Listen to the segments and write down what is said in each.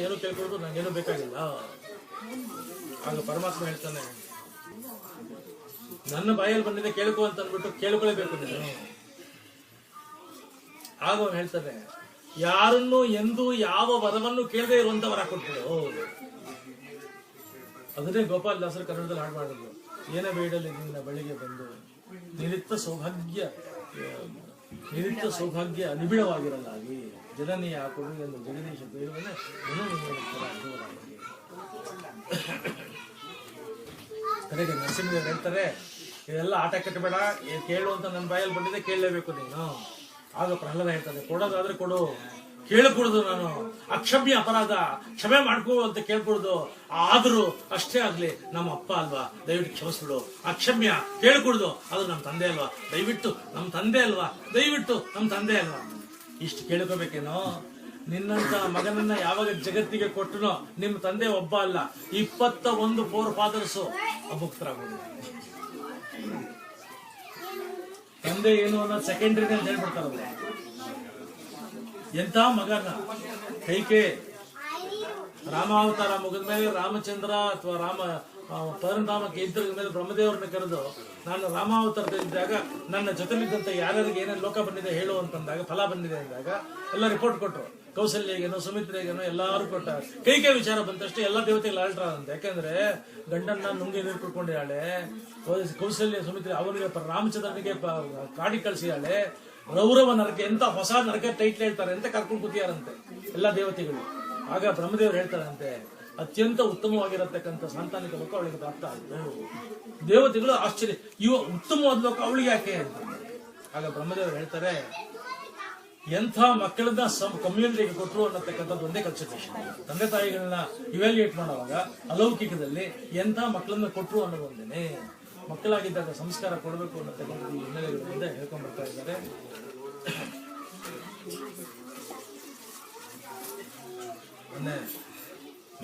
ಏನೋ ಕೇಳ್ಕೊಡೋದು ನಂಗೇನು ಬೇಕಾಗಿಲ್ಲ. ಆಗ ಪರಮಾತ್ಮ ಹೇಳ್ತಾನೆ, ನನ್ನ ಬಾಯಲ್ಲಿ ಬಂದಿದೆ ಕೇಳ್ಕೊ ಅಂತ ಅಂದ್ಬಿಟ್ಟು ಕೇಳ್ಕೊಳ್ಳೇಬೇಕು ನೀನು. ಆಗ ಅವನು ಹೇಳ್ತಾನೆ, ಯಾರನ್ನು ಎಂದೂ ಯಾವ ವರವನ್ನು ಕೇಳದೆ ಇರುವಂತ ವರ ಕೊಟ್ಬಿಡು. ಅದನ್ನೇ ಗೋಪಾಲ್ ದಾಸರು ಕನ್ನಡದಲ್ಲಿ ಹಾಡು ಮಾಡಿದ್ರು. ಏನ ಬೇಡಲಿ ನಿನ್ನ ಬಳಿಗೆ ಬಂದು ನಿರಿತ್ತ ಸೌಭಾಗ್ಯ ನಿಬಿಡವಾಗಿರಲಾಗಿ ಜನನೀಯ ಕೊಡು ಎಂದು ಜಗದೀಶ ಬೇಡುವನೆ ಕಡೆಗೆ ನರಸಿಂಹದೇವರು ಹೇಳ್ತಾರೆ, ಇದೆಲ್ಲ ಆಟ ಕಟ್ಟಬೇಡ, ಕೇಳು ಅಂತ ನನ್ನ ಬಾಯಲ್ಲಿ ಬಂದಿದೆ, ಕೇಳಲೇಬೇಕು ನೀನು. ಆಗ ಪ್ರಹ್ಲಾದ ಹೇಳ್ತಾರೆ, ಕೊಡೋದಾದ್ರೆ ಕೊಡು, ಕೇಳ್ಕೊಡುದು ನಾನು ಅಕ್ಷಮ್ಯ ಅಪರಾಧ, ಕ್ಷಮೆ ಮಾಡ್ಕೋ ಅಂತ ಕೇಳ್ಕೊಡುದು. ಆದ್ರೂ ಅಷ್ಟೇ ಆಗ್ಲಿ, ನಮ್ಮ ಅಪ್ಪ ಅಲ್ವಾ, ದಯವಿಟ್ಟು ಕ್ಷಮಿಸ್ಬಿಡು. ಅಕ್ಷಮ್ಯ ಕೇಳ್ಕೊಡುದು, ಅದು ನಮ್ಮ ತಂದೆ ಅಲ್ವಾ, ದಯವಿಟ್ಟು ನಮ್ಮ ತಂದೆ ಅಲ್ವಾ, ದಯವಿಟ್ಟು ನಮ್ಮ ತಂದೆ ಅಲ್ವಾ. ಇಷ್ಟು ಕೇಳ್ಕೋಬೇಕೇನೋ. ನಿನ್ನಂತ ಮಗನನ್ನ ಯಾವಾಗ ಜಗತ್ತಿಗೆ ಕೊಟ್ಟನೋ, ನಿಮ್ಮ ತಂದೆ ಒಬ್ಬ ಅಲ್ಲ, 21 ಫೋರ್ ಫಾದರ್ಸು ಅಭುಕ್ತರಾಗೋದು. ತಂದೆ ಏನು ಅನ್ನೋದು ಸೆಕೆಂಡ್ರಿ ಅಂತ ಹೇಳ್ಬಿಡ್ತಾರಲ್ಲ. ಎಂಥ ಮಗನ ಕೈಕೆ ರಾಮಾವತಾರ ಮುಗಿದ ಮೇಲೆ ರಾಮಚಂದ್ರ ಅಥವಾ ಪರಂಧಾಮಕ್ಕೆ ಇದ್ದ ಮೇಲೆ ಬ್ರಹ್ಮದೇವರನ್ನ ಕರೆದು, ನಾನು ರಾಮಾವತಾರದಲ್ಲಿದ್ದಾಗ ನನ್ನ ಜೊತೆಲಿದ್ದಂತ ಯಾರ್ಯಾರಿಗೆ ಏನೇನು ಲೋಕ ಬಂದಿದೆ ಹೇಳು ಅಂತಂದಾಗ, ಫಲ ಬಂದಿದೆ ಅಂದಾಗ ಎಲ್ಲ ರಿಪೋರ್ಟ್ ಕೊಟ್ಟರು. ಕೌಸಲ್ಯಗೇನೋ ಸುಮಿತ್ರೆಗೇನೋ ಎಲ್ಲಾರು ಕೊಟ್ಟ. ಕೈಕೆ ವಿಚಾರ ಬಂದಷ್ಟು ಎಲ್ಲ ದೇವತೆಗಳು ಆಳ್ತಾರಂತೆ. ಯಾಕಂದ್ರೆ ಗಂಡನ್ನ ನುಂಗಿ ನೀರು ಕುಡ್ಕೊಂಡಿದ್ದಾಳೆ ಕೌಸಲ್ಯ, ಸುಮಿತ್ರೆ ಅವನಿಗೆ ರಾಮಚಂದ್ರನಿಗೆ ಕಾಡಿ ಕಳಿಸಿದಾಳೆ. ರೌರವ ನರಕ, ಎಂತ ಹೊಸ ನರಕ ಟೈಟ್ಲ್ ಹೇಳ್ತಾರೆ ಅಂತ ಕರ್ಕೊಂಡು ಕೂತಿಯಾರಂತೆ ಎಲ್ಲ ದೇವತೆಗಳು. ಆಗ ಬ್ರಹ್ಮದೇವರು ಹೇಳ್ತಾರಂತೆ, ಅತ್ಯಂತ ಉತ್ತಮವಾಗಿರತಕ್ಕಂಥ ಸಂತಾನಿಕ ಲೋಕ ಅವಳಿಗೆ ಪ್ರಾಪ್ತ ಆಯ್ತು. ದೇವತೆಗಳು ಆಶ್ಚರ್ಯ, ಇವ ಉತ್ತಮವಾದ ಲೋಕ ಅವಳಿಗೆ ಯಾಕೆ ಅಂತ. ಆಗ ಬ್ರಹ್ಮದೇವರು ಹೇಳ್ತಾರೆ, ಎಂಥ ಮಕ್ಕಳನ್ನ ಕಮ್ಯುನಿಟಿಗೆ ಕೊಟ್ಟರು ಅನ್ನತಕ್ಕಂಥದ್ದು ಒಂದೇ ಕನ್ಸಿಡರೇಷನ್. ತಂದೆ ತಾಯಿಗಳನ್ನ ಇವ್ಯಾಲ್ಯೂಯೇಟ್ ಮಾಡುವಾಗ ಅಲೌಕಿಕದಲ್ಲಿ ಎಂಥ ಮಕ್ಕಳನ್ನ ಕೊಟ್ಟರು ಅನ್ನೋದು ಒಂದೇನೆ. ಮಕ್ಕಳಾಗಿದ್ದಾಗ ಸಂಸ್ಕಾರ ಕೊಡಬೇಕು ಅನ್ನತಕ್ಕಂಥ ಹಿನ್ನೆಲೆಗಳಿಂದ ಹೇಳ್ಕೊಂಡ್ ಬರ್ತಾ ಇದ್ದಾರೆ. ಮೊನ್ನೆ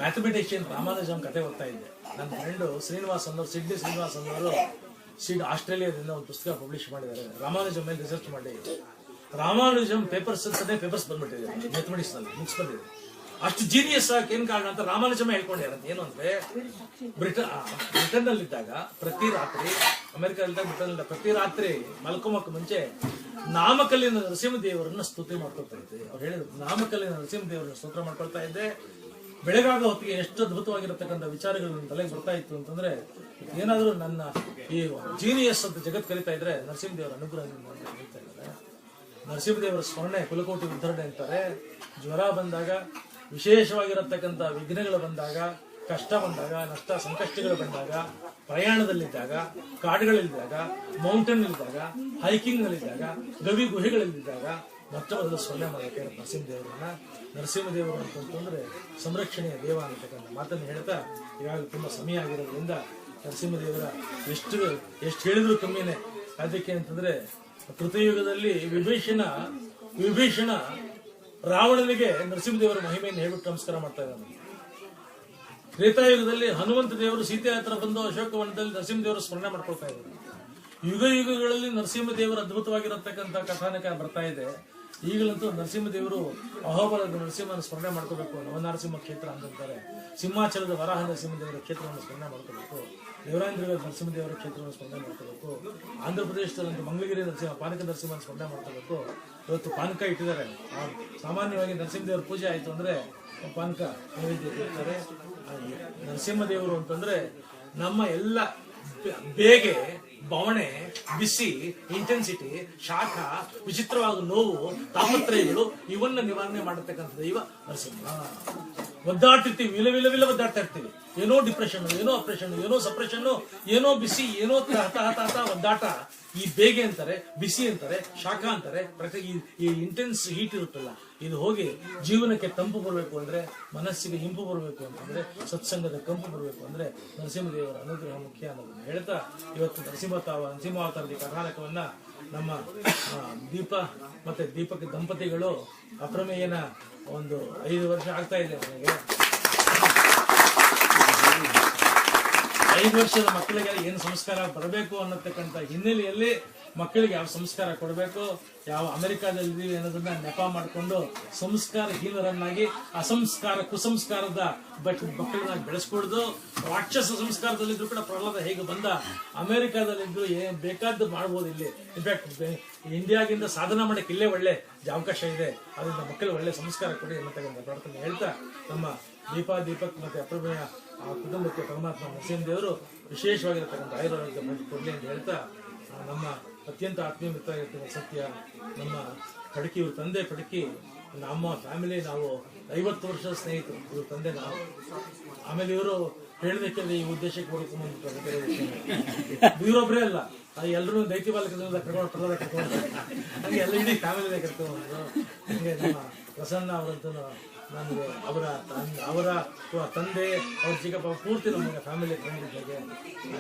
ಮ್ಯಾಥಮೆಟಿಷಿಯನ್ ರಾಮಾನುಜಂ ಕತೆ ಓದ್ತಾ ಇದ್ದೆ. ನನ್ನ ಫ್ರೆಂಡು ಶ್ರೀನಿವಾಸ್ ಅನ್ನೋರು, ಸಿಡ್ನಿ ಶ್ರೀನಿವಾಸ್ ಅನ್ನೋರು ಆಸ್ಟ್ರೇಲಿಯಾದಿಂದ ಒಂದು ಪುಸ್ತಕ ಪಬ್ಲಿಷ್ ಮಾಡಿದ್ದಾರೆ. ರಾಮಾನುಜಂ ಮೇಲೆ ರಿಸರ್ಚ್ ಮಾಡಿ ರಾಮಾನುಜಂ ಪೇಪರ್ಸ್ ಅಂತಾನೆ ಪೇಪರ್ಸ್ ಬಂದ್ಬಿಟ್ಟಿದೆ ಮ್ಯಾಥಮೆಟಿಕ್ಸ್ ನಲ್ಲಿ, ಬುಕ್ಸ್ ಬಂದಿದೆ. ಅಷ್ಟು ಜೀನಿಯಸ್ ಆಗಿ ಏನ್ ಕಾರಣ ಅಂತ ರಾಮಾನುಜಮ ಹೇಳ್ಕೊಂಡಿದ್ದಾರೆ. ಏನು ಅಂದ್ರೆ, ಬ್ರಿಟನ್ ನಲ್ಲಿದ್ದಾಗ ಪ್ರತಿ ರಾತ್ರಿ, ಅಮೆರಿಕದಲ್ಲಿದ್ದಾಗ ಬ್ರಿಟನ್ ಪ್ರತಿ ರಾತ್ರಿ ಮಲ್ಕೊಂಬಕ್ಕೆ ಮುಂಚೆ ನಾಮಕಲ್ಲಿನ ನರಸಿಂಹದೇವರನ್ನ ಸ್ತುತಿ ಮಾಡ್ಕೊಳ್ತಾ ಇದ್ದೆ. ಅವ್ರು ಹೇಳಿದ್ರು, ನಾಮಕಲ್ಲಿನ ನರಸಿಂಹದೇವರನ್ನ ಸ್ತೋತ್ರ ಮಾಡ್ಕೊಳ್ತಾ ಇದ್ದೆ. ಬೆಳಗಾಗ ಹೊತ್ತಿಗೆ ಎಷ್ಟು ಅದ್ಭುತವಾಗಿರತಕ್ಕಂಥ ವಿಚಾರಗಳು ನನ್ನ ತಲೆಗೆ ಬರ್ತಾ ಇತ್ತು ಅಂತಂದ್ರೆ, ಏನಾದ್ರೂ ನನ್ನ ಈ ಜೀನಿಯಸ್ ಅಂತ ಜಗತ್ ಕರೀತಾ ಇದ್ರೆ ನರಸಿಂಹದೇವರ ಅನುಗ್ರಹ ಹೇಳ್ತಾ ಇದ್ದಾರೆ. ನರಸಿಂಹದೇವರ ಸ್ಮರಣೆ ಕುಲಕೋಟಿ ಉದ್ಧರಣೆ ಅಂತಾರೆ. ಜ್ವರ ಬಂದಾಗ, ವಿಶೇಷವಾಗಿರತಕ್ಕಂಥ ವಿಘ್ನಗಳು ಬಂದಾಗ, ಕಷ್ಟ ಬಂದಾಗ, ನಷ್ಟ ಸಂಕಷ್ಟಗಳು ಬಂದಾಗ, ಪ್ರಯಾಣದಲ್ಲಿದ್ದಾಗ, ಕಾಡುಗಳಲ್ಲಿದ್ದಾಗ, ಮೌಂಟೇನ್ ಇದ್ದಾಗ, ಹೈಕಿಂಗ್ ನಲ್ಲಿದ್ದಾಗ, ಗವಿ ಗುಹೆಗಳಲ್ಲಿದ್ದಾಗ ಮೊಟ್ಟ ಮೊದಲು ಸ್ಮರಣೆ ಮಾಡೋಕೆ ನರಸಿಂಹದೇವರನ್ನ. ನರಸಿಂಹದೇವರು ಅಂತಂದ್ರೆ ಸಂರಕ್ಷಣೆಯ ದೇವ ಅಂತಕ್ಕಂಥ ಮಾತನ್ನು ಹೇಳ್ತಾ, ಈಗಾಗಲೇ ತುಂಬಾ ಸಮಯ ಆಗಿರೋದ್ರಿಂದ ನರಸಿಂಹದೇವರ ಎಷ್ಟು ಹೇಳಿದ್ರು ಕಮ್ಮಿನೇ. ಅದಕ್ಕೆ ಅಂತಂದ್ರೆ, ಕೃತಯುಗದಲ್ಲಿ ವಿಭೀಷಣ ರಾವಣನಿಗೆ ನರಸಿಂಹದೇವರ ಮಹಿಮೆಯನ್ನು ಹೇಳ್ಬಿಟ್ಟು ನಮಸ್ಕಾರ ಮಾಡ್ತಾ ಇದ್ದಾನೆ. ತ್ರೇತಾಯುಗದಲ್ಲಿ ಹನುಮಂತ ದೇವರು ಸೀತೆ ಹತ್ರ ಬಂದು ಅಶೋಕವನದಲ್ಲಿ ನರಸಿಂಹದೇವರು ಸ್ಮರಣೆ ಮಾಡ್ಕೊಳ್ತಾ ಇದ್ದಾರೆ. ಯುಗಗಳಲ್ಲಿ ನರಸಿಂಹದೇವರ ಅದ್ಭುತವಾಗಿರತಕ್ಕಂಥ ಕಥಾನಕ ಬರ್ತಾ ಇದೆ. ಈಗಲಂತೂ ನರಸಿಂಹದೇವರು ಅಹೋಬಲದ ನರಸಿಂಹನ ಸ್ಮರಣೆ ಮಾಡ್ಕೋಬೇಕು. ನವನರಸಿಂಹ ಕ್ಷೇತ್ರ ಅಂತಾರೆ. ಸಿಂಹಾಚಲದ ವರಾಹ ನರಸಿಂಹದೇವರ ಕ್ಷೇತ್ರವನ್ನು ಸ್ಮರಣೆ ಮಾಡ್ಕೋಬೇಕು. ದೇವರಾಂಧ್ರದ ನರಸಿಂಹದೇವರ ಕ್ಷೇತ್ರವನ್ನು ಸ್ಮರಣೆ ಮಾಡ್ಕೋಬೇಕು. ಆಂಧ್ರ ಪ್ರದೇಶದಲ್ಲಂತೂ ಮಂಗಳಗಿರಿ ನರಸಿಂಹ, ಪಾನಕ ನರಸಿಂಹನ ಸ್ಮರಣೆ ಮಾಡ್ಕೋಬೇಕು. ಇವತ್ತು ಪಾನಕ ಇಟ್ಟಿದ್ದಾರೆ. ಸಾಮಾನ್ಯವಾಗಿ ನರಸಿಂಹದೇವರ ಪೂಜೆ ಆಯ್ತು ಅಂದ್ರೆ ಪಾನಕ ನೈವೇದ್ಯ ಇರ್ತಾರೆ. ನರಸಿಂಹದೇವರು ಅಂತಂದ್ರೆ ನಮ್ಮ ಎಲ್ಲ ಬೇಗೆ, ಬವಣೆ, ಬಿಸಿ, ಇಂಟೆನ್ಸಿಟಿ, ಶಾಖ, ವಿಚಿತ್ರವಾದ ನೋವು, ತಾಪತ್ರಯಗಳು ಇವನ್ನ ನಿವಾರಣೆ ಮಾಡತಕ್ಕಂಥ ದೈವ ನರಸಿಂಹ. ಒದ್ದಾಡ್ತಿರ್ತೀವಿ, ವಿಲ ಒದ್ದಾಡ್ತಾ ಇರ್ತೀವಿ. ಏನೋ ಡಿಪ್ರೆಷನ್, ಏನೋ ಅಪ್ರೆಷನ್, ಏನೋ ಸಪ್ರೆಷನ್, ಏನೋ ಬಿಸಿ, ಏನೋ ಹತ ಒದ್ದಾಟ. ಈ ಬೇಗೆ ಅಂತಾರೆ, ಬಿಸಿ ಅಂತಾರೆ, ಶಾಖ ಅಂತಾರೆ. ಈ ಇಂಟೆನ್ಸ್ ಹೀಟ್ ಇರುತ್ತಲ್ಲ, ಇದು ಹೋಗಿ ಜೀವನಕ್ಕೆ ತಂಪು ಬರಬೇಕು ಅಂದ್ರೆ, ಮನಸ್ಸಿಗೆ ಇಂಪು ಬರಬೇಕು ಅಂತಂದ್ರೆ, ಸತ್ಸಂಗದ ಕಂಪು ಬರಬೇಕು ಅಂದ್ರೆ ನರಸಿಂಹದೇವರ ಅನುಗ್ರಹ ಮುಖ್ಯ ಅನ್ನೋದನ್ನ ಹೇಳ್ತಾ, ಇವತ್ತು ನರಸಿಂಹಾವತಾರದ ಕರ್ನಾಟಕವನ್ನ ನಮ್ಮ ದೀಪ ಮತ್ತೆ ದೀಪಕ್ ದಂಪತಿಗಳು ಅಪ್ರಮೇಯನ ಒಂದು 5 ವರ್ಷ ಆಗ್ತಾ ಇದೆ ನನಗೆ. 5 ವರ್ಷದ ಮಕ್ಕಳಿಗೆ ಏನು ಸಂಸ್ಕಾರ ಬರಬೇಕು ಅನ್ನತಕ್ಕಂಥ ಹಿನ್ನೆಲೆಯಲ್ಲಿ ಮಕ್ಕಳಿಗೆ ಯಾವ ಸಂಸ್ಕಾರ ಕೊಡಬೇಕು, ಯಾವ ಅಮೆರಿಕಾದಲ್ಲಿ ಅನ್ನೋದನ್ನ ನೆಪ ಮಾಡಿಕೊಂಡು ಸಂಸ್ಕಾರಹೀನರನ್ನಾಗಿ ಕುಸಂಸ್ಕಾರದ ಮಕ್ಕಳನ್ನ ಬೆಳೆಸ್ಕೊಡ್ದು, ರಾಕ್ಷಸ ಸಂಸ್ಕಾರದಲ್ಲಿದ್ರು ಕೂಡ ಪ್ರಹ್ಲಾದ ಹೇಗೆ ಬಂದ, ಅಮೆರಿಕಾದಲ್ಲಿದ್ದು ಏನ್ ಬೇಕಾದ್ದು ಮಾಡ್ಬೋದು. ಇಲ್ಲಿ ಇನ್ಫ್ಯಾಕ್ಟ್ ಇಂಡಿಯಾಗಿಂದ ಸಾಧನ ಮಾಡಕ್ಕೆ ಇಲ್ಲೇ ಒಳ್ಳೆ ಅವಕಾಶ ಇದೆ. ಅದರಿಂದ ಮಕ್ಕಳಿಗೆ ಒಳ್ಳೆ ಸಂಸ್ಕಾರ ಕೊಡಿ ಅನ್ನತಕ್ಕಂಥ ಪ್ರಾರ್ಥನೆ ಹೇಳ್ತಾ, ನಮ್ಮ ದೀಪಕ್ ಮತ್ತೆ ಅಪ್ರಮೇಯ ಆ ಕುಟುಂಬಕ್ಕೆ ಪರಮಾತ್ಮ ನರಸಿಂಹದೇವರು ವಿಶೇಷವಾಗಿರತಕ್ಕಂಥ ಆಯುರ್ವೇದ ಕೊಡ್ಲಿ ಅಂತ ಹೇಳ್ತಾ, ನಮ್ಮ ಅತ್ಯಂತ ಆತ್ಮೀಯ ಮಿತ್ರ ಆಗಿರ್ತಕ್ಕಂಥ ಸತ್ಯ, ನಮ್ಮ ಪಡಕಿ, ಇವ್ರ ತಂದೆ ಪಡಕಿ, ನಮ್ಮ ಫ್ಯಾಮಿಲಿ ನಾವು 50 ವರ್ಷದ ಸ್ನೇಹಿತರು. ಇವ್ರ ತಂದೆ ನಾವು, ಆಮೇಲೆ ಇವರು ಹೇಳಬೇಕಂದ್ರೆ ಈ ಉದ್ದೇಶಕ್ಕೆ ಹೊಡ್ಕೊಂಡ್ಬಂದ್ಬಿಟ್ಟು ಇವರೊಬ್ಬರೇ ಅಲ್ಲ, ಎಲ್ಲರೂ ದೈತ್ಯ ಬಾಲಕದಿಂದ ಕರ್ಕೊಂಡು ಹಂಗೆ ಎಲ್ಲ ಇಡೀ ಫ್ಯಾಮಿಲಿನೇ ಕರ್ಕೊಂಡ್ಬಂದ್ರು. ಹಂಗೆ ನಮ್ಮ ಪ್ರಸನ್ನ ಅವರಂತೂ ನನಗೆ ಅವರ ತಂದೆ, ಅವ್ರ ಚಿಕ್ಕಪ್ಪ ಪೂರ್ತಿ ನಮಗೆ ಫ್ಯಾಮಿಲಿ ಫ್ರೆಂಡಿದ್ದಾಗೆ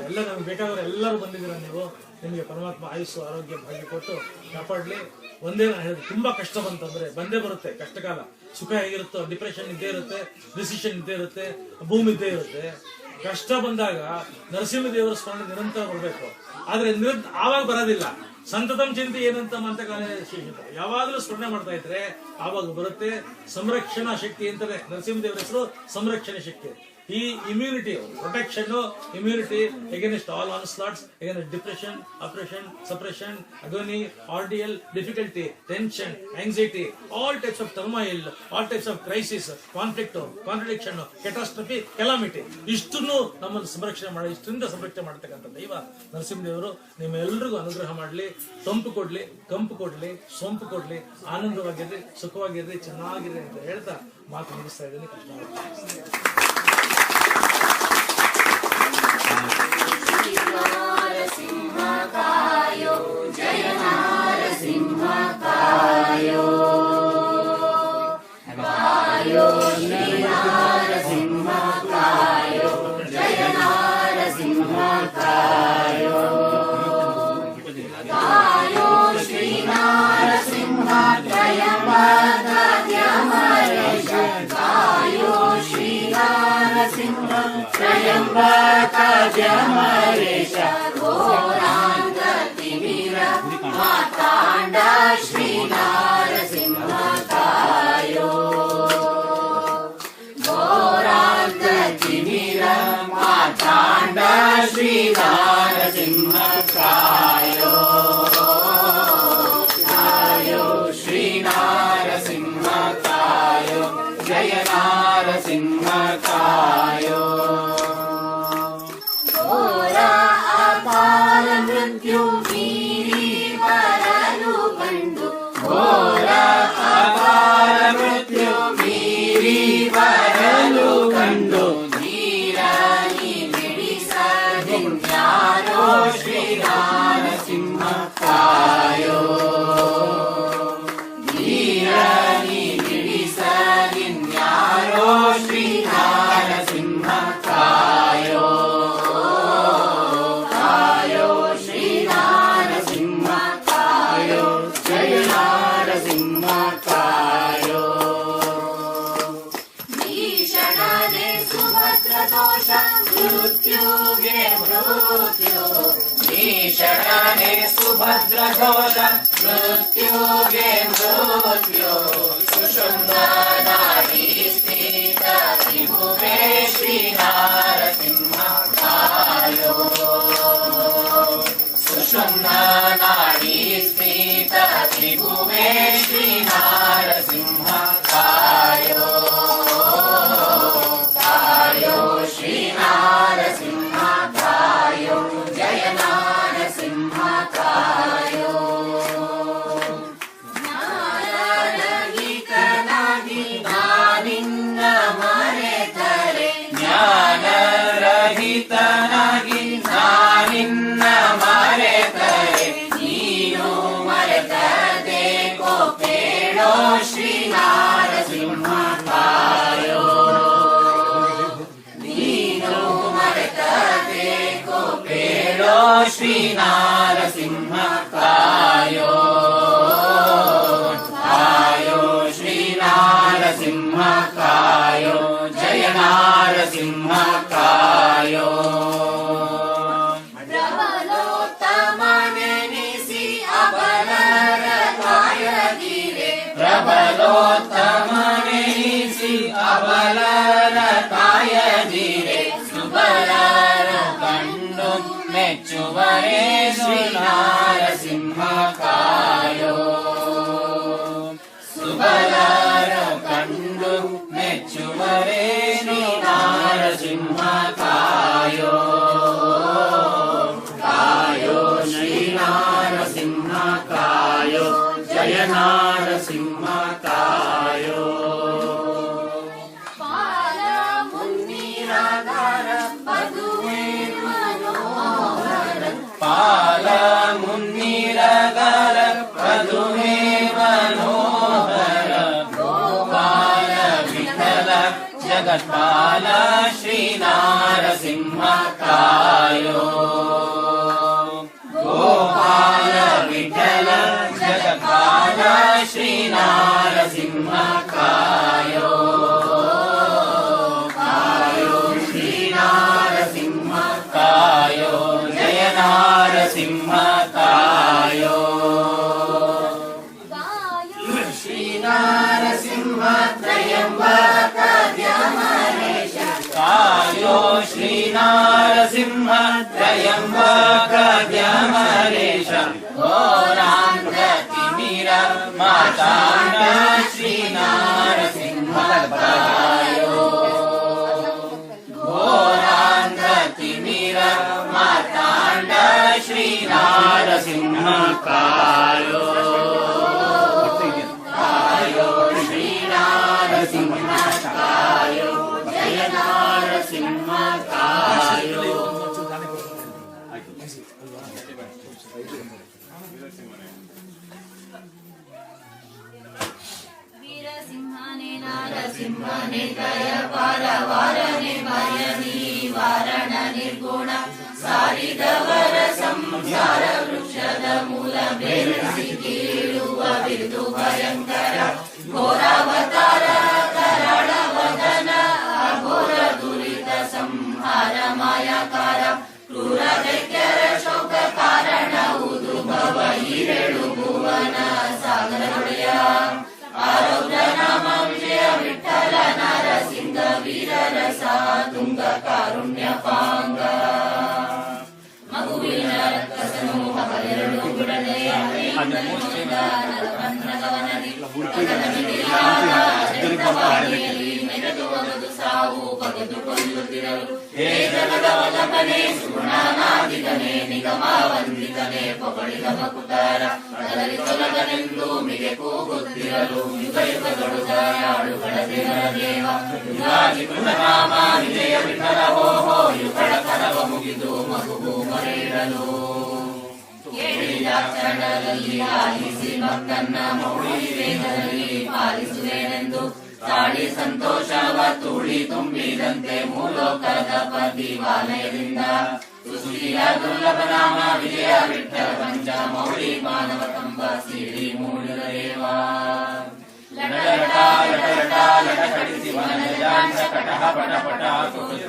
ಎಲ್ಲ ನಮ್ಗೆ ಬೇಕಾದವರು ಎಲ್ಲರೂ ಬಂದಿದ್ದೀರ ನೀವು. ನಿಮಗೆ ಪರಮಾತ್ಮ ಆಯುಸ್ಸು ಆರೋಗ್ಯ ಭಾಗ್ಯ ಕೊಟ್ಟು ಕಾಪಾಡಲಿ. ಒಂದೇ ನಾನು ಹೇಳಿದೆ, ತುಂಬಾ ಕಷ್ಟ ಬಂತಂದ್ರೆ ಬಂದೇ ಬರುತ್ತೆ ಕಷ್ಟಕಾಲ. ಸುಖ ಹೇಗಿರುತ್ತೋ ಡಿಪ್ರೆಷನ್ ಇದ್ದೇ ಇರುತ್ತೆ, ಡಿಸಿಷನ್ ಇದ್ದೇ ಇರುತ್ತೆ, ಭೂಮಿ ಇದ್ದೇ ಇರುತ್ತೆ. ಕಷ್ಟ ಬಂದಾಗ ನರಸಿಂಹದೇವರ ಸ್ಮರಣೆ ನಿರಂತರ ಬರಬೇಕು. ಆದ್ರೆ ಆವಾಗ ಬರೋದಿಲ್ಲ. ಸಂತತಂ ಚಿಂತೆ ಏನಂತ ಮಂತ್ರಕಾಲ ಯಾವಾಗಲೂ ಸ್ಮರಣೆ ಮಾಡ್ತಾ ಇದ್ರೆ ಆವಾಗ ಬರುತ್ತೆ. ಸಂರಕ್ಷಣಾ ಶಕ್ತಿ ಅಂತಾನೆ ನರಸಿಂಹದೇವರ ಹೆಸರು, ಸಂರಕ್ಷಣೆ ಶಕ್ತಿ. ಈ immunity, protection, immunity against all onslaughts, against depression, oppression, suppression, agony, ordeal, difficulty, tension, anxiety, all types of turmoil, all types of crisis, conflict, contradiction, catastrophe, calamity, ಇಷ್ಟನ್ನು ನಮ್ಮನ್ನು ಸಂರಕ್ಷಣೆ ಮಾಡಿ, ಇಷ್ಟರಿಂದ ಸಂರಕ್ಷಣೆ ಮಾಡತಕ್ಕಂಥ ದೈವ ನರಸಿಂಹದೇವರು ನಿಮ್ಮೆಲ್ಲರಿಗೂ ಅನುಗ್ರಹ ಮಾಡಲಿ. ತಂಪು ಕೊಡ್ಲಿ, ಕಂಪು ಕೊಡ್ಲಿ, ಸೊಂಪು ಕೊಡ್ಲಿ, ಆನಂದವಾಗಿರ್ರಿ, ಸುಖವಾಗಿರ್ರಿ, ಚೆನ್ನಾಗಿರ್ರಿ ಅಂತ ಹೇಳ್ತಾ ಮಾತು ಮುಗಿಸ್ತಾ ಇದ್ದೀನಿ. ಕೃಷ್ಣ. नारसिंहकायो जय नारसिंहकायो कायो श्री नारसिंहकायो जय नारसिंहकायो कायो श्री नारसिंहत्रयम्बकाद्यमरेश कायो श्री नारसिंह त्रयम्बकाद्यमरेश घोरांगतिमिर मातांड श्री नारसिंहकायो घोरांगतिमिर मातांड श्री नारसिंहकायो कायो श्री नारसिंहकायो जय नारसिंहकायो मृत्यु मीरी बरलु कंडु घोर अकाल मृत्यु मीरी बरलु कंडु नीरनी बिडिसदिन्यारो श्री नारसिंहकायो नीरनी बिडिसदिन्यारो श्री नारसिंहकायो मृत्युगे मृत्यु ईशरणे सुभद्र घोष मृत्युगे मृत्यु सुषुम्नादि स्थित त्रिभुवे श्री नारसिंहकायो सुषुम्नादि स्थित त्रिभुवे श्री नारसिंहकायो श्री नारसिंहकायो जय नारसिंहकायो ज्ञानरहितनाಗಿ ನಾನಿನ್ನ ಮರೆತರೆ ಜ್ಞಾನರಹಿತನಾಗಿ ನಾನಿನ್ನ ಮರೆತರೆ ನೀನು ಮರೆತದೆ ಕೋಪೇಳೋ ಶ್ರೀ ನಾರಸಿಂಹಕಾಯೋ श्री नारसिंहकायो कायो श्री नारसिंहकायो जय नारसिंहकायो ಸುಬಲರ ಕಾಯದಿರೆ ಸುಬಲರ ಕಂಡು ಮೆಚ್ಚುವರೇ ಶ್ರೀ ನಾರಸಿಂಹ ಕಾಯೋ ಸುಬಲರ ಕಂಡು ಮೆಚ್ಚುವರೇ ಶ್ರೀ ನಾರಸಿಂಹ ಕಾಯೋ ಕಾಯೋ ಶ್ರೀ ನಾರಸಿಂಹ ಕಾಯೋ ಜಯ ನಾರಸಿಂಹ ಕಾಯೋ ಪಾಲ ಮುನ್ನಿರಾಗಾರ ಪದುವೆ ಮನೋಹರ ಪಾಲ ಮುನ್ನಿರಗರ ಪದುವೆ ಮನೋಹರ ಗೋಪಾಲ ವಿಠಲ ಜಗತ್ಪಾಲ ಶ್ರೀ ನಾರಸಿಂಹ ಕಾಯೋ ಗೋಪಾಲ ವಿಠಲ ಜಗತ್ಪಾಲ ಶ್ರೀ ನಾರಸಿಂಹ ಕಾಯೋ ಕಾಯೋ ಶ್ರೀ ನಾರಸಿಂಹ ಕಾಯೋ ಜಯ ನಾರಸಿಂಹ ಕಾಯೋ ಕಾಯೋ ಶ್ರೀ ನಾರಸಿಂಹ ತ್ರಯಂಬಕ ದ್ಯಮರೇಶ ಕಾಯೋ ಶ್ರೀ ನಾರಸಿಂಹ ತ್ರಯಂಬಕ ದ್ಯಮರೇಶ ಘೋರಾಂಧ ತಿಮಿರ ಮಾತಾಂಡ ಶ್ರೀ ನಾರಸಿಂಹ ಕಾಯೋ ಘೋರಾಂಧ ತಿಮಿರ ಮಾತಾಂಡ ಶ್ರೀ ನಾರಸಿಂಹ ಕಾಯೋ ಕಾಯೋ ಶ್ರೀ ನಾರಸಿಂಹ ಕಾಯೋ ಜಯ ನಾರಸಿಂಹ ಕಾಯೋ ವೀರಸಿಂಹನೇ ನಾರಸಿಂಹನೇ ದಯ ಪಾರವಾರನೆ ಭಯನಿ ವಾರಣ ನಿರ್ಗುಣ ಸಾರಿದವರ ಸಂಸಾರ ವೃಕ್ಷದ ಮೂಲ ಬೆಳೆಸಿ ಕೀಳುವ ಬಿರುದು ಭಯಂಕರ ಘೋರಾವತಾರ ಕರಾಳ ವದನ ಅಘೋರ ದುರಿತ ಸಂಹಾರ ಮಾಯಾಕಾರ ಕ್ರೂರ ದೈತ್ಯರ ಶೋಕ ಕಾರಣ ಉದುಭವ ಹಿರೇಳು ಭುವನ ಸಾಗರೊಡೆಯ ಆರೌದ್ರ ನಾಮ ವಿಜಯ ವಿಠಲ ನರಸಿಂಹ ವೀರರ ಸಾತುಂಗ ಕಾರುಣ್ಯ ಪಾಂಗ ಮಗುವಿನ ರಕ್ತ ಸಮೂಹ ಬಲೆರಡು ಬಿಡದೆ ಮೆರೆದು ಒಗದು ಸಾವು ಬಗೆದು ಕೊಲ್ಲುತ್ತಿರಲು ಹೇ ಜಗದ ವಲ್ಲಭನೆ ಸುಗುಣಾನಾದಿಗನೆ ನಿಗಮ ವಂದಿತನೆ ಪೊಗಳಿದ ಮಕುತಾರ ಅದರಿ ತೊಲಗನೆಂದು ಮಿಗೆ ಕೂಗುತ್ತಿರಲು ಯುಗ ಯುಗಗಳು ದಯಾಳುಗಳ ದೇವರ ದೇವ ಯುಗಾದಿ ಕೃತನಾಮ ವಿಜಯ ವಿಠಲ ಹೋ ಹೋ ಯುಗಳ ಕರವ ಮುಗಿದು ಮಗುವು ಮೊರೆಯಿಡಲು ಕೇಳಿದ ಕ್ಷಣದಲ್ಲಿ ಆಲಿಸಿ ಭಕ್ತನ್ನ ಮೌಳಿ ವೇಗದಲ್ಲಿ ಪಾಲಿಸುವೆನೆಂದು ತಾಳಿ ಸಂತೋಷವ ತೂಳಿ ತುಂಬಿದಂತೆ ಮೂಲೋಕದ ಪದಿವಾಲಯದಿಂದ ಸುಶೀಲ ದುರ್ಲಭ ನಾಮ ವಿಜಯ ವಿಠಲ ಪಂಚ ಮೌಳಿ ಮಾನವ ಕಂಬ ಸಿಡಿ ಮೂಡಿದ ದೇವ ಲಟಲಟ ಲಟಲಟ ಲಟಕಡಿಸಿ ವನಜಾಂಶ ಕಟಹ ಪಟ ಪಟ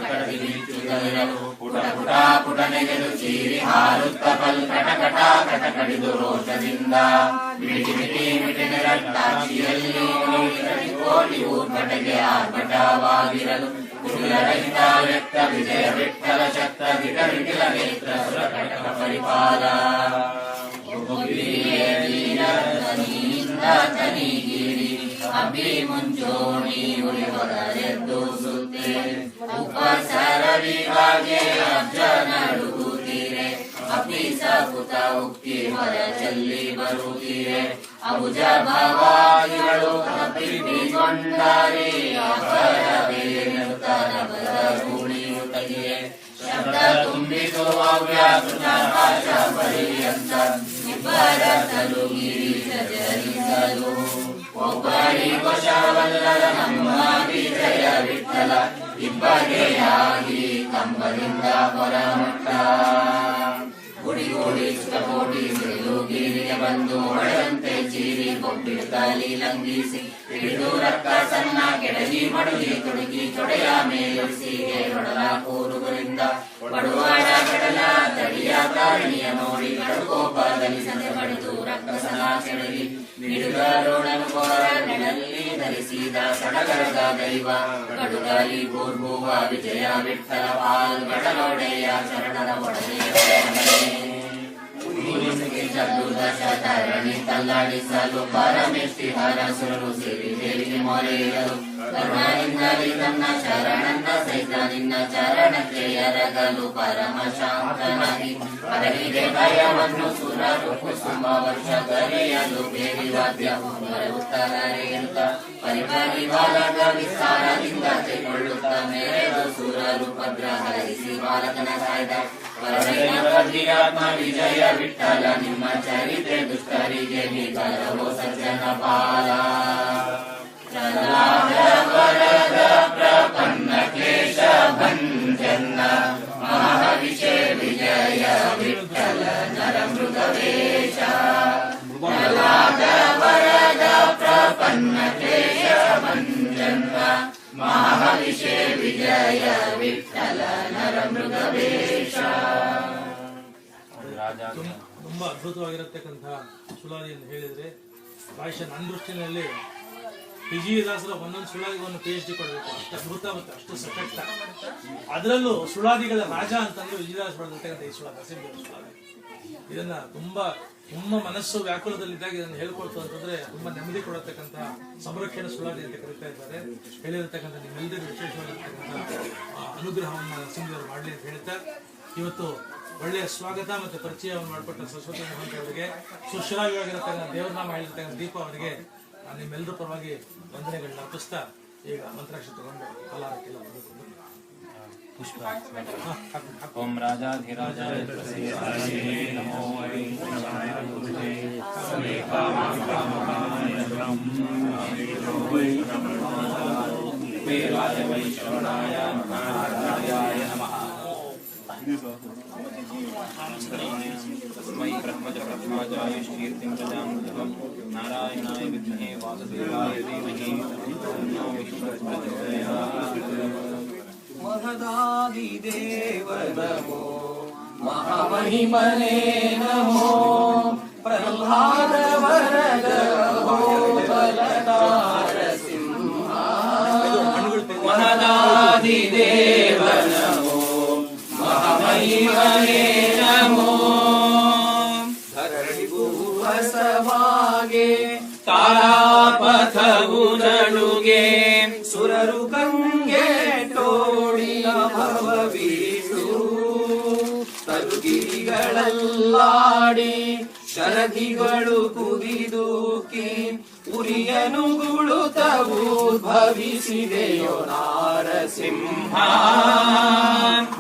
ಕಡದಿ ಬಿಚ್ಚುತ್ತಲಿರಲು ಪುಟ ಪುಟ ಪುಟನೆಗೆದು ಚೀರಿ ಹಾರುತ್ತ ಕಟ ಕಟ ಕಟ ಕಡಿದು ರೋಷದಿಂದ ಮಿಟಿ ಮಿಟಿ ಮಿಟಿನ ರಕ್ತಾಕ್ಷಿಯಲ್ಲಿ ಕೋಟಿ ಊರ್ಪಟಗೆ ಆರ್ಭಟವಾಗಿರಲು ಕುಟಿಲರಹಿತ ವ್ಯಕ್ತ ವಿಜಯ ವಿಠಲ ಶಕ್ತ ವಿಟ ವಿಟಿಲ ನೇತ್ರ ಸುರ ಕಟಕ ಪರಿಪಾಲ ತನಿಗಿರಿ ಅಭಿ ಮುಂಚೋಣಿ ಉಳಿವರೆದ್ದು ಸುತ್ತೆ ಉಪಸರವಿಗೆ ಅಜ್ಜನಡುಗುತ್ತೀರೆ ಅಭಿ ಸಪುತ ಉಕ್ಕಿ ಹೊರ ಚೆಲ್ಲಿ ಬರುತ್ತೀರೆ ಅಬುಜ ಭವಾದಿಗಳು ತಪ್ಪಿಕೊಂಡರೆ ಅಪರವೇನುತ್ತನಬದ ಗುಣಿಯುತ್ತಲಿಯೇ ಶಬ್ದ ತುಂಬಿಸುವ ವ್ಯಾಕೃತ ಭಾಷಾ ಪರ್ಯಂತ ಇಬ್ಬರ ತಲುಗಿರಿ ಜರಿಸಲು ಒಬ್ಬರಿಗೊಶವಲ್ಲದ ನಮ್ಮ ವಿಜಯ ವಿಠಲ ಇಬ್ಬಗೆಯಾಗಿ ಕಂಬದಿಂದ ಹೊರಮಟ್ಟ ಗುಡಿ ಗುಡಿ ಸುತಕೋಟಿ ಸಿಡಿಲುಗಿರಿಗೆ ಬಂದು ಹೊಳೆದಂತೆ ಚೀರಿ ಕೊಬ್ಬಿಡುತ್ತಲಿ ಲಂಘಿಸಿ ಹಿಡಿದು ರಕ್ತ ಸಣ್ಣ ಕೆಡಗಿ ಮಡುಗಿ ತುಡುಕಿ ತೊಡೆಯ ಮೇಲಿಸಿಗೆ ಹೊಡಲ ಕೂರುಗಳಿಂದ ಪಡುವಾಡ ಕಡಲ ತಡಿಯ ಪ್ರಾಣಿಯ ನೋಡಿ ಕಡುಕೋಪದಲ್ಲಿ ಸದೆ ಪಡೆದು ರಕ್ತ ರಕ್ಕಸನ ಕೆಳಗಿ ನಿಡುಗರುಣನು ಕೊರಳಿನಲ್ಲಿ ಧರಿಸಿದ ಸಡಗರದ ದೈವ ಕಡುಗಲಿ ಭೂರ್ಭುವ ವಿಜಯ ವಿಠಲ ಪಾಲ್ಗಡಲೊಡೆಯ ಶರಣರ ಒಡೆಯ ಶತರಣಿ ತಲ್ಲಾಡಿಸಲು ಪರಮೇಷ್ಠಿ ಹರಸುರರು ಸೇರಿ ದೇವಿಗೆ ಮೊರೆಯಿಡಲು ಕರುಣಾನಿಂದಲಿ ತನ್ನ ಶರಣನ್ನ ಸಹಿತ ನಿನ್ನ ಚರಣಕ್ಕೆ ಎರಗಲು ಪರಮ ಶಾಂತನಾಗಿ ಅವರಿಗೆ ಭಯವನ್ನು ಸುರರು ಕುಸುಮ ವರ್ಷ ಕರೆಯಲು ಬೇಡಿ ವಾದ್ಯ ಉತ್ತರೇರುತ್ತ ಪರಿಪರಿವಾಲದ ವಿಸ್ತಾರದಿಂದ ಕೈಗೊಳ್ಳುತ್ತ ಮೇರೆದು ಸುರರು ಭದ್ರ ಹರಿಸಿ ಬಾಲಕನ ಸಾಯ್ದ ಆತ್ಮ ವಿಜಯ ವಿಠಲ ನಿಮ್ಮ ಚರಿತೆ ದುಷ್ಟರಿಗೆ ನಿಗರವೋ ಸಜ್ಜನ ಬಾಲ ವರದ ಪ್ರಪನ್ನ ಕ್ಲೇಶ ಭಂಜನ ಮಹಾವಿಷಯ ವಿಜಯ ವಿಠಲ ನರ ಮೃಗವೇಶ ವರದ ಪ್ರಪನ್ನ ಕ್ಲೇಶ ಭಂಜನ ಮಹಾವಿಷಯ ವಿಜಯ ವಿಠಲ ನರ ಮೃಗವೇಶ. ತುಂಬಾ ಅದ್ಭುತವಾಗಿರತಕ್ಕಂತಹ ಸುಳಾದಿಯನ್ನು ಹೇಳಿದ್ರೆ ಪ್ರಾಯಶಃ ನನ್ನ ದೃಷ್ಟಿನಲ್ಲಿ ವಿಜಯದಾಸರ ಒಂದೊಂದು ಸುಳಾದಿಗೆ ಒಂದು PhD ಕೊಡಬೇಕು, ಅಷ್ಟು ಅದ್ಭುತ ಮತ್ತು ಅಷ್ಟು ಸಶಕ್ತ. ಅದರಲ್ಲೂ ಸುಳಾದಿಗಳ ರಾಜ ಅಂತಂದ್ರೆ ವಿಜಯದಾಸ ಬರೆದಿರ್ತಕ್ಕಂಥ ಈ ಸುಳಾದಿ ನರಸಿಂಹದೇವರ ಸುಳಾದಿ. ಇದನ್ನ ತುಂಬ ಮನಸ್ಸು ವ್ಯಾಕುಲದಲ್ಲಿದ್ದಾಗ ಇದನ್ನು ಹೇಳ್ಕೊಳ್ತು ಅಂತಂದ್ರೆ ತುಂಬಾ ನೆಮ್ಮದಿ ಕೊಡತಕ್ಕಂಥ ಸಂರಕ್ಷಣೆ ಸುಳಾದಿ ಅಂತ ಕರೀತಾ ಇದ್ದಾರೆ. ಹೇಳಿರತಕ್ಕಂಥ ನಿಮ್ಮೆಲ್ಲರಿಗೂ ವಿಶೇಷವಾಗಿರ್ತಕ್ಕಂಥ ಅನುಗ್ರಹವನ್ನು ನರಸಿಂಹದೇವರು ಮಾಡಲಿ ಅಂತ ಹೇಳ್ತಾ ಇವತ್ತು ಒಳ್ಳೆಯ ಸ್ವಾಗತ ಮತ್ತು ಪರಿಚಯವನ್ನು ಮಾಡಿಕೊಟ್ಟ ಸರಸ್ವತಿ ಮಹಂತ ಅವರಿಗೆ, ಸುಶ್ರಾವ್ಯವಾಗಿರತಕ್ಕಂಥ ದೇವರನಾಮ ಹೇಳಿರ್ತಕ್ಕಂಥ ದೀಪ ಅವರಿಗೆ ನಿಮ್ಮೆಲ್ಲರ ಪರವಾಗಿ ವಂದನೆಗಳನ್ನ ಅರ್ಪಿಸ್ತಾ ಈಗ ಮಂತ್ರಾಕ್ಷಿ ತಗೊಂಡು ಕಲಾರಕ್ಕೆಲ್ಲ ಓಂ ರಾಜಾಧಿರಾಜಾಯ ನಮೋ ವೈಶ್ರವಣಾಯ ನಮಃ. तस्मै ब्रह्मज ब्रह्माजाय कीर्तिं प्रजां नारायणाय विद्महे वासुदेवाय धीमहि तन्नो विष्णुः प्रचोदयात्. महदादिदेव नमो महामहिमने नमो प्रह्लाद वरद बलदार सिंह महदादिदेव नमो महामहिमने नमो ಧರಣಿ ಭೂವಸವಾಗೆ ತಾರಾಪಥವು ನಡುಗೆ ಸುರರು ಗಂಗೆ ತೋಡಿನ ಭವವೀಟು ತರುಗಿರಿಗಳಲ್ಲಾಡಿ ಶರಧಿಗಳು ಕುದಿದೂಕಿ ಉರಿಯನು ಗುಳುತವು ಭವಿಸಿದೆಯೋ ನಾರಸಿಂಹ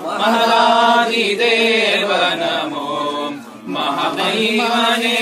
ಮಹಾರಾಜಿ ದೇವ ನಮೋ ಮಹಾಮಹಿಮನೆ